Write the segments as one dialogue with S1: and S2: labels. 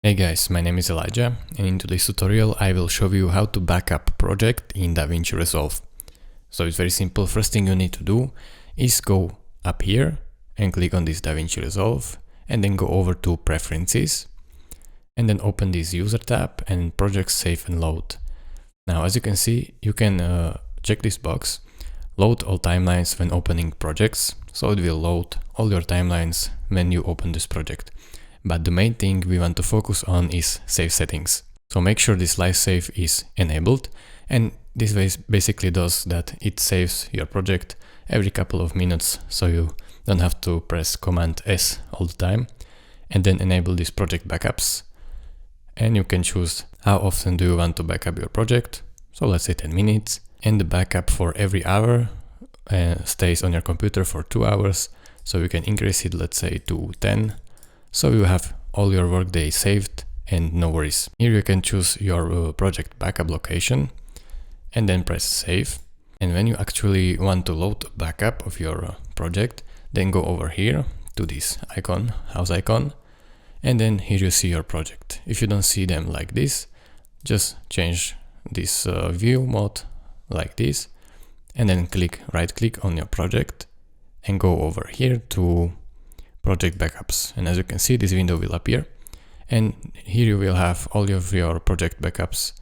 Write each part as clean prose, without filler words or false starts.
S1: Hey guys, my name is Elijah, and in today's tutorial I will show you how to back up a project in Davinci Resolve. So it's very simple. First thing you need to do is go up here and click on this Davinci Resolve and then go over to Preferences and then open this User tab and Project Save and Load. Now as you can see, you can check this box, load all timelines when opening projects, so it will load all your timelines when you open this project. But the main thing we want to focus on is save settings. So make sure this live save is enabled, and this basically does that it saves your project every couple of minutes, so you don't have to press Command S all the time. And then enable these project backups, and you can choose how often do you want to backup your project. So let's say 10 minutes, and the backup for every hour stays on your computer for 2 hours, so you can increase it, let's say, to 10. So you have all your workday saved and no worries. Here you can choose your project backup location and then press save. And when you actually want to load a backup of your project, then go over here to this icon, house icon, and then here you see your project. If you don't see them like this, just change this view mode like this, and then right click on your project and go over here to project backups. And as you can see, this window will appear, and here you will have all of your project backups.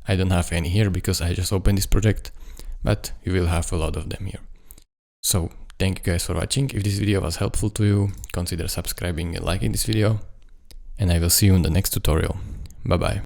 S1: I don't have any here because I just opened this project, but you will have a lot of them here. So thank you guys for watching. If this video was helpful to you, consider subscribing and liking this video, and I will see you in the next tutorial. Bye bye.